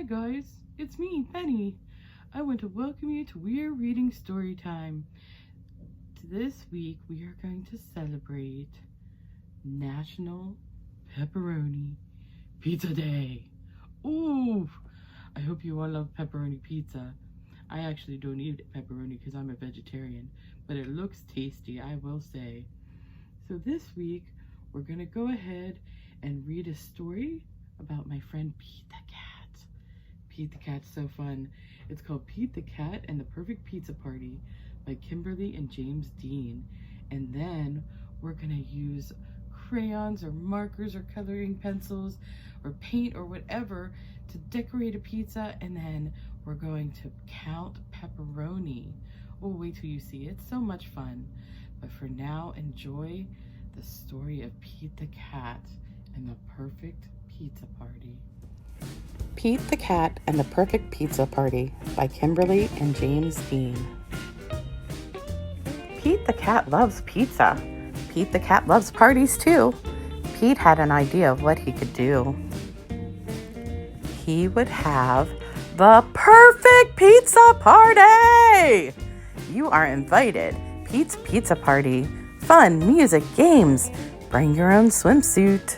guys, it's me, Penny. I want to welcome you to Weir Reading Story Time. This week we are going to celebrate National Pepperoni Pizza Day. Ooh, I hope you all love pepperoni pizza. I actually don't eat pepperoni because I'm a vegetarian, but it looks tasty, I will say. So this week we're going to go ahead and read a story about my friend Pete the Cat. Pete the Cat's so fun. It's called Pete the Cat and the Perfect Pizza Party by Kimberly and James Dean. And then we're gonna use crayons or markers or coloring pencils or paint or whatever to decorate a pizza, and then we're going to count pepperoni. Oh, wait till you see it. It's so much fun. But for now, enjoy the story of Pete the Cat and the Perfect Pizza Party. Pete the Cat and the Perfect Pizza Party by Kimberly and James Dean. Pete the Cat loves pizza. Pete the Cat loves parties too. Pete had an idea of what he could do. He would have the Perfect Pizza Party! You are invited. Pete's Pizza Party. Fun, music, games. Bring your own swimsuit.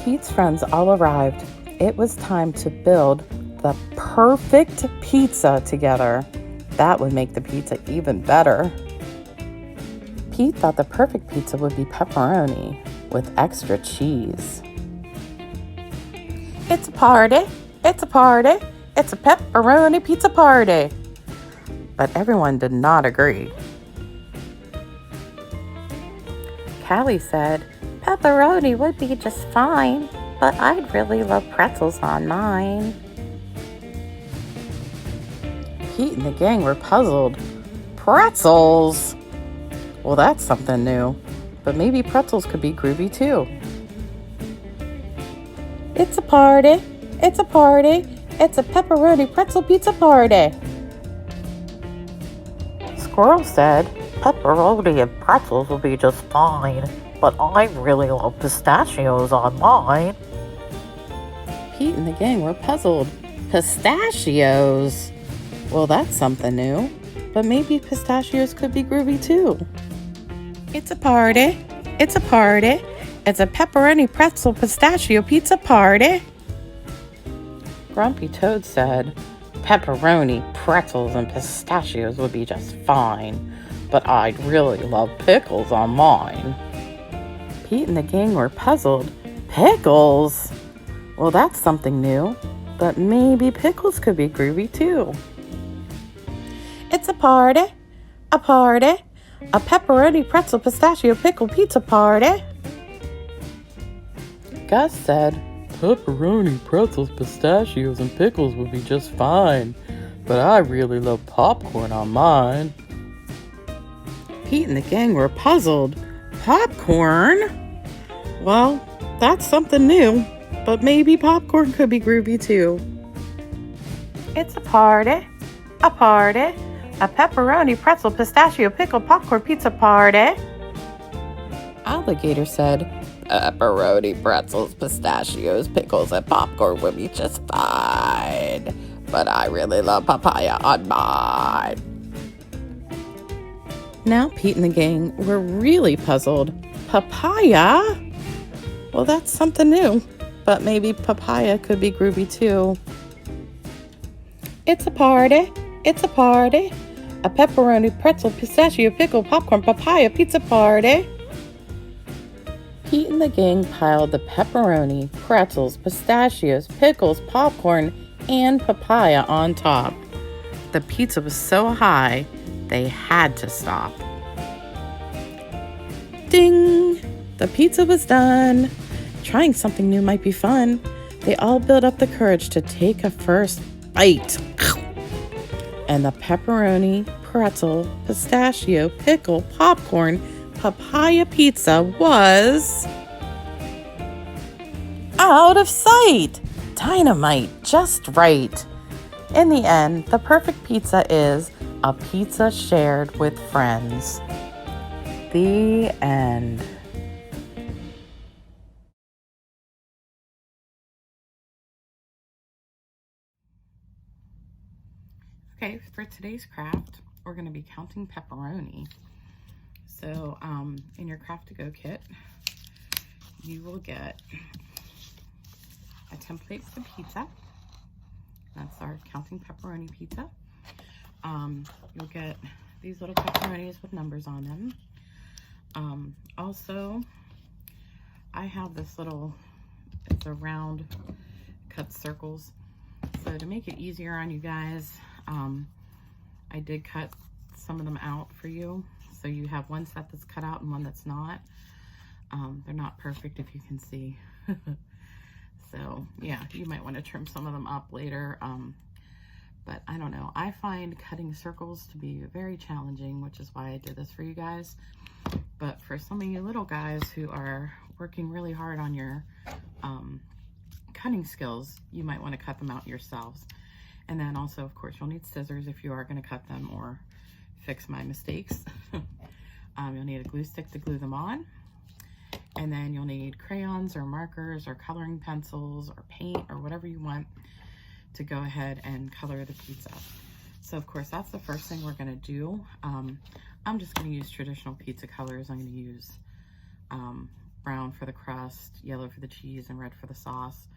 Pete's friends all arrived. It was time to build the perfect pizza together. That would make the pizza even better. Pete thought the perfect pizza would be pepperoni with extra cheese. It's a party, it's a party, it's a pepperoni pizza party. But everyone did not agree. Callie said, pepperoni would be just fine, but I'd really love pretzels on mine. Pete and the gang were puzzled. Pretzels? Well, that's something new, but maybe pretzels could be groovy too. It's a party, it's a party, it's a pepperoni pretzel pizza party. Squirrel said, pepperoni and pretzels will be just fine, but I really love pistachios on mine. Pete and the gang were puzzled. Pistachios? Well, that's something new, but maybe pistachios could be groovy too. It's a party, it's a party, it's a pepperoni pretzel pistachio pizza party. Grumpy Toad said, pepperoni, pretzels, and pistachios would be just fine, but I'd really love pickles on mine. Pete and the gang were puzzled. Pickles? Well, that's something new, but maybe pickles could be groovy too. It's a party, a pepperoni pretzel pistachio pickle pizza party. Gus said, pepperoni, pretzels, pistachios, and pickles would be just fine, but I really love popcorn on mine. Pete and the gang were puzzled. Popcorn? Well, that's something new, but maybe popcorn could be groovy too. It's a party, a pepperoni, pretzel, pistachio, pickle, popcorn, pizza party. Alligator said, pepperoni, pretzels, pistachios, pickles, and popcorn would be just fine, but I really love papaya on mine. Now Pete and the gang were really puzzled. Papaya? Well, that's something new, but maybe papaya could be groovy too. It's a party, a pepperoni, pretzel, pistachio, pickle, popcorn, papaya, pizza party. Pete and the gang piled the pepperoni, pretzels, pistachios, pickles, popcorn, and papaya on top. The pizza was so high, they had to stop. Ding! The pizza was done. Trying something new might be fun. They all built up the courage to take a first bite. And the pepperoni, pretzel, pistachio, pickle, popcorn, papaya pizza was out of sight. Dynamite, just right. In the end, the perfect pizza is a pizza shared with friends. The end. Okay, for today's craft, we're going to be counting pepperoni. So in your Craft-to-Go kit, you will get a template for the pizza. That's our counting pepperoni pizza. You'll get these little pepperonis with numbers on them. Also, I have this little, it's a round, cut circles. So to make it easier on you guys, I did cut some of them out for you. So you have one set that's cut out and one that's not. They're not perfect, if you can see. So yeah, you might want to trim some of them up later. But I don't know. I find cutting circles to be very challenging, which is why I did this for you guys. But for some of you little guys who are working really hard on your cutting skills, you might want to cut them out yourselves. And then also, of course, you'll need scissors if you are going to cut them or fix my mistakes. You'll need a glue stick to glue them on. And then you'll need crayons or markers or coloring pencils or paint or whatever you want to go ahead and color the pizza. So of course, that's the first thing we're going to do. I'm just going to use traditional pizza colors. I'm going to use brown for the crust, yellow for the cheese, and red for the sauce.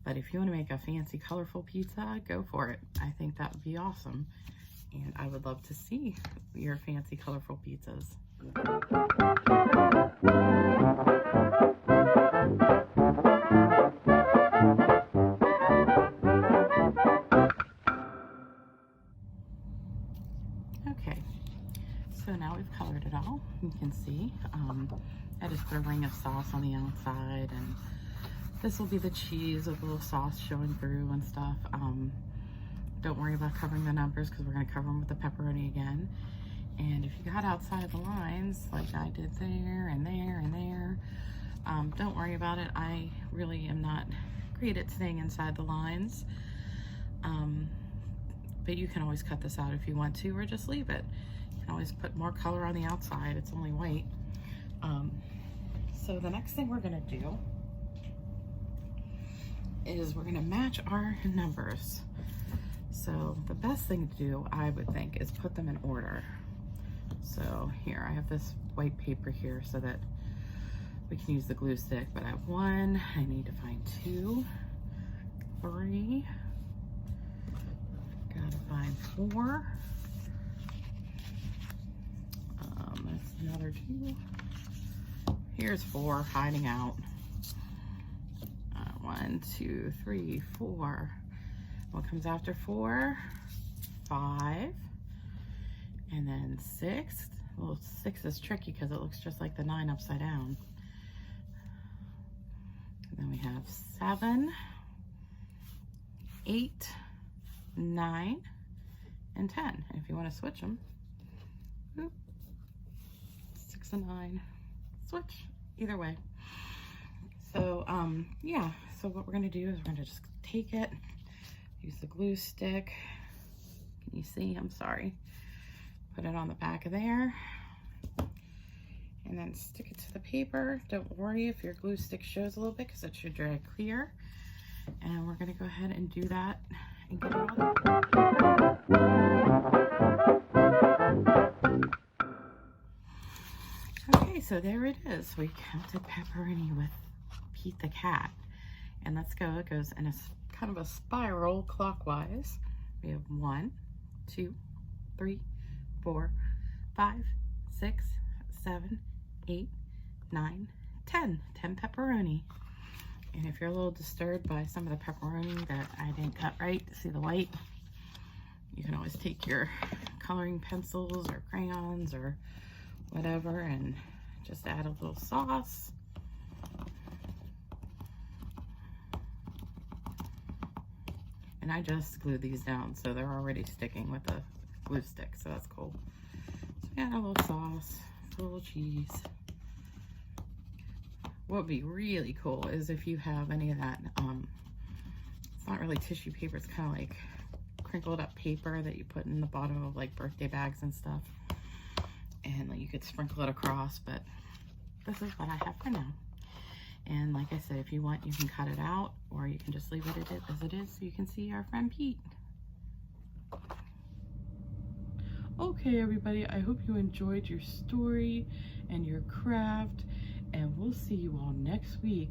But if you want to make a fancy, colorful pizza, go for it. I think that would be awesome. And I would love to see your fancy, colorful pizzas. Okay, so now we've colored it all. You can see I just put a ring of sauce on the outside, and this will be the cheese with a little sauce showing through and stuff. Don't worry about covering the numbers because we're going to cover them with the pepperoni again. And if you got outside the lines, like I did there and there and there, don't worry about it. I really am not great at staying inside the lines. But you can always cut this out if you want to, or just leave it. You can always put more color on the outside. It's only white. So the next thing we're going to do is we're going to match our numbers. So the best thing to do, I would think, is put them in order. So here, I have this white paper here so that we can use the glue stick, but I have 1, I need to find 2, 3, gotta find 4, that's another 2, here's 4 hiding out, 1, 2, 3, 4, what comes after 4? 5, and then 6. Well, 6 is tricky because it looks just like the 9 upside down. And then we have 7, 8, 9, and 10. And if you want to switch them, 6 and 9, switch, either way. So, yeah, so what we're going to do is we're going to just take it, use the glue stick. Can you see? I'm sorry. Put it on the back of there. And then stick it to the paper. Don't worry if your glue stick shows a little bit because it should dry clear. And we're going to go ahead and do that and get it all done. Okay, so there it is. We counted pepperoni with Pete the cat. And let's go. It goes in a kind of a spiral clockwise. We have 1, 2, 3, 4, 5, 6, 7, 8, 9, 10. 10 pepperoni. And if you're a little disturbed by some of the pepperoni that I didn't cut right, see the white, you can always take your coloring pencils or crayons or whatever and just add a little sauce. And I just glued these down, so they're already sticking with the glue stick, so that's cool. So add a little sauce, a little cheese. What would be really cool is if you have any of that, it's not really tissue paper, it's kind of like crinkled up paper that you put in the bottom of like birthday bags and stuff. And you could sprinkle it across, but this is what I have for now. And like I said, if you want, you can cut it out, or you can just leave it as it is so you can see our friend Pete. Okay, everybody, I hope you enjoyed your story and your craft, and we'll see you all next week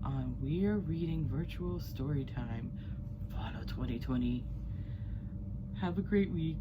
on We're Reading Virtual Storytime, Fall of 2020. Have a great week.